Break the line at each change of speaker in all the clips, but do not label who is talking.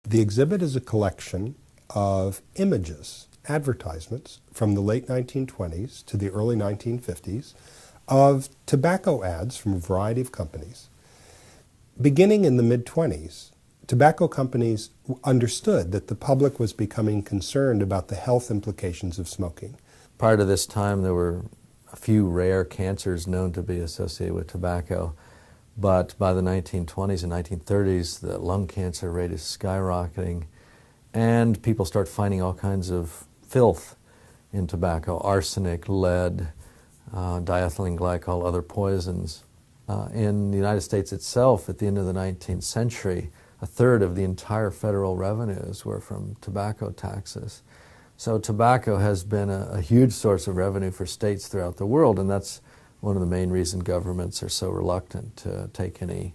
The exhibit is a collection of images, advertisements from the late 1920s to the early 1950s of tobacco ads from a variety of companies. Beginning in the mid-20s, tobacco companies understood that the public was becoming concerned about the health implications of smoking.
Prior to this time, there were a few rare cancers known to be associated with tobacco, but by the 1920s and 1930s, the lung cancer rate is skyrocketing, and people start finding all kinds of filth in tobacco: arsenic, lead, diethylene glycol, other poisons. In the United States itself, at the end of the 19th century, a third of the entire federal revenues were from tobacco taxes. So tobacco has been a huge source of revenue for states throughout the world, and that's one of the main reasons governments are so reluctant to take any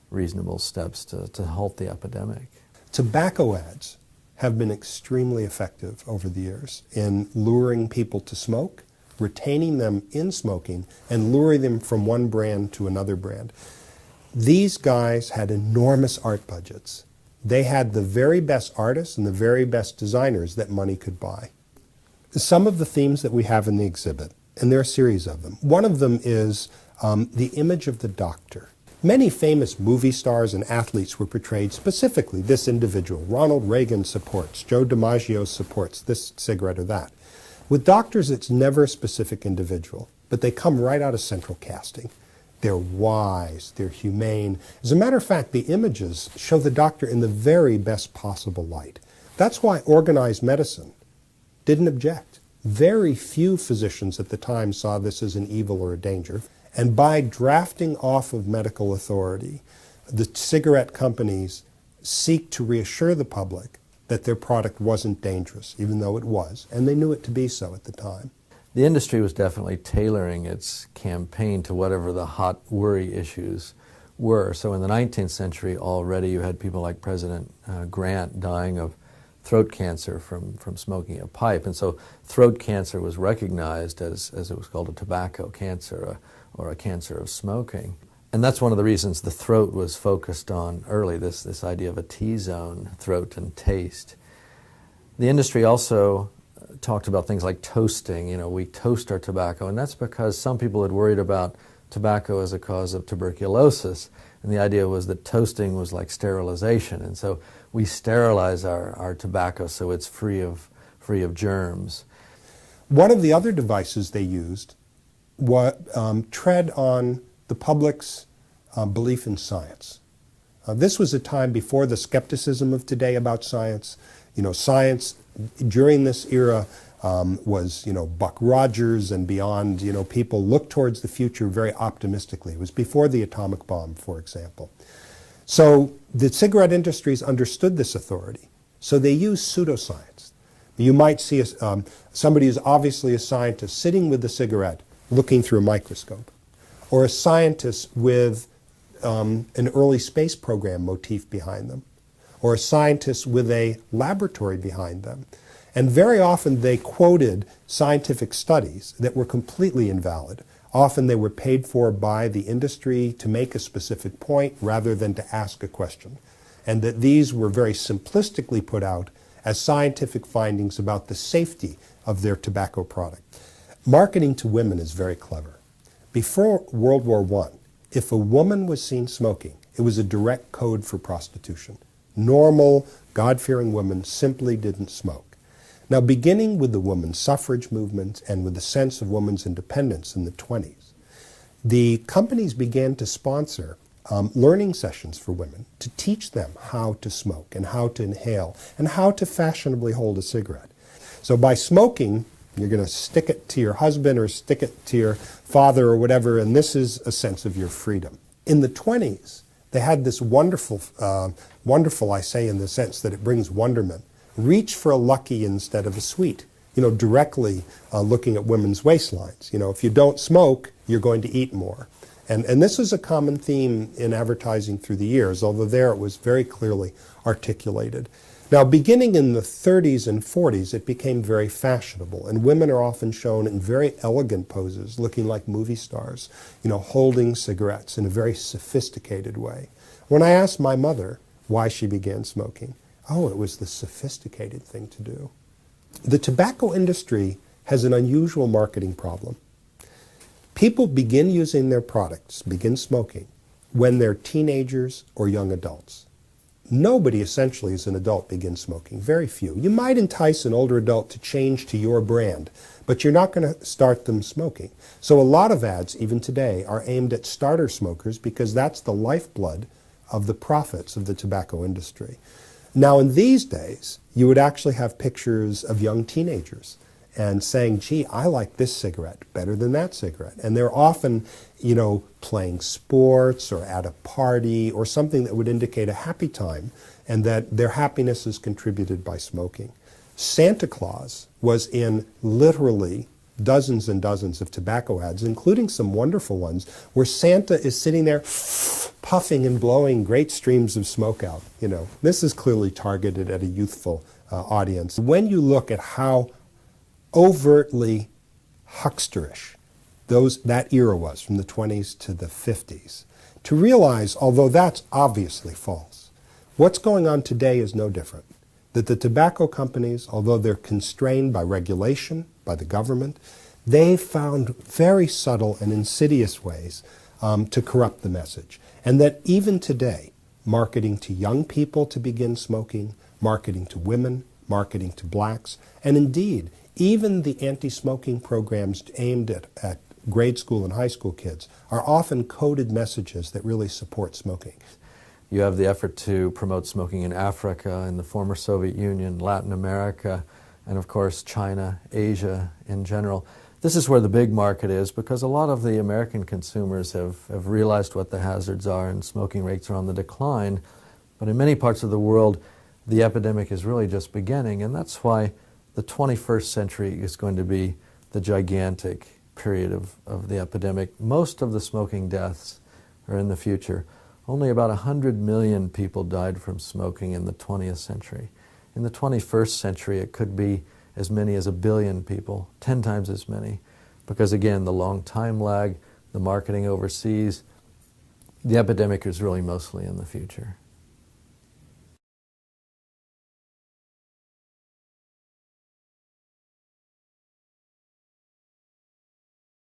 reasonable steps to halt the epidemic.
Tobacco ads have been extremely effective over the years in luring people to smoke, retaining them in smoking, and luring them from one brand to another brand. These guys had enormous art budgets. They had the very best artists and the very best designers that money could buy. Some of the themes that we have in the exhibit, and there are a series of them. One of them is the image of the doctor. Many famous movie stars and athletes were portrayed specifically. This individual, Ronald Reagan supports, Joe DiMaggio supports this cigarette or that. With doctors, it's never a specific individual, but they come right out of central casting. They're wise, they're humane. As a matter of fact, the images show the doctor in the very best possible light. That's why organized medicine didn't object. Very few physicians at the time saw this as an evil or a danger. And by drafting off of medical authority, the cigarette companies seek to reassure the public that their product wasn't dangerous, even though it was, and they knew it to be so at the time.
The industry was definitely tailoring its campaign to whatever the hot worry issues were. So in the 19th century already you had people like President Grant dying of throat cancer from smoking a pipe. And so throat cancer was recognized as it was called, a tobacco cancer or a cancer of smoking. And that's one of the reasons the throat was focused on early, this idea of a T-zone, throat and taste. The industry also talked about things like toasting. You know, we toast our tobacco, and that's because some people had worried about tobacco as a cause of tuberculosis, and the idea was that toasting was like sterilization, and so we sterilize our tobacco so it's free of germs.
One of the other devices they used was tread on the public's belief in science. This was a time before the skepticism of today about science. You know, science during this era was, Buck Rogers and beyond. People looked towards the future very optimistically. It was before the atomic bomb, for example. So the cigarette industries understood this authority. So they used pseudoscience. You might see somebody who's obviously a scientist sitting with the cigarette looking through a microscope, or a scientist with an early space program motif behind them, or a scientist with a laboratory behind them. And very often they quoted scientific studies that were completely invalid. Often they were paid for by the industry to make a specific point rather than to ask a question. And that these were very simplistically put out as scientific findings about the safety of their tobacco product. Marketing to women is very clever. Before World War I, if a woman was seen smoking, it was a direct code for prostitution. Normal, God-fearing women simply didn't smoke. Now, beginning with the women's suffrage movement and with the sense of women's independence in the 20s, the companies began to sponsor learning sessions for women to teach them how to smoke and how to inhale and how to fashionably hold a cigarette. So by smoking, you're going to stick it to your husband or stick it to your father or whatever, and this is a sense of your freedom. In the 20s, they had this wonderful, I say in the sense that it brings wonderment, reach for a lucky instead of a sweet, directly looking at women's waistlines. If you don't smoke, you're going to eat more. And this is a common theme in advertising through the years, although there it was very clearly articulated. Now, beginning in the 30s and 40s, it became very fashionable, and women are often shown in very elegant poses, looking like movie stars, holding cigarettes in a very sophisticated way. When I asked my mother why she began smoking, Oh, it was the sophisticated thing to do. The tobacco industry has an unusual marketing problem. People begin using their products, begin smoking, when they're teenagers or young adults. Nobody essentially as an adult begins smoking, very few. You might entice an older adult to change to your brand, but you're not going to start them smoking. So a lot of ads, even today, are aimed at starter smokers because that's the lifeblood of the profits of the tobacco industry. Now in these days, you would actually have pictures of young teenagers and saying, gee, I like this cigarette better than that cigarette. And they're often, playing sports or at a party or something that would indicate a happy time and that their happiness is contributed by smoking. Santa Claus was in literally dozens and dozens of tobacco ads, including some wonderful ones where Santa is sitting there puffing and blowing great streams of smoke out. This is clearly targeted at a youthful audience. When you look at how overtly hucksterish that era was, from the 20s to the 50s, to realize, although that's obviously false, what's going on today is no different. That the tobacco companies, although they're constrained by regulation, by the government, they've found very subtle and insidious ways to corrupt the message. And that even today, marketing to young people to begin smoking, marketing to women, marketing to blacks, and indeed, even the anti-smoking programs aimed at grade school and high school kids are often coded messages that really support smoking.
You have the effort to promote smoking in Africa, in the former Soviet Union, Latin America, and of course China, Asia in general. This is where the big market is because a lot of the American consumers have realized what the hazards are and smoking rates are on the decline. But in many parts of the world, the epidemic is really just beginning, and that's why the 21st century is going to be the gigantic period of the epidemic. Most of the smoking deaths are in the future. Only about 100 million people died from smoking in the 20th century. In the 21st century, it could be as many as 1 billion people, 10 times as many, because again, the long time lag, the marketing overseas, the epidemic is really mostly in the future.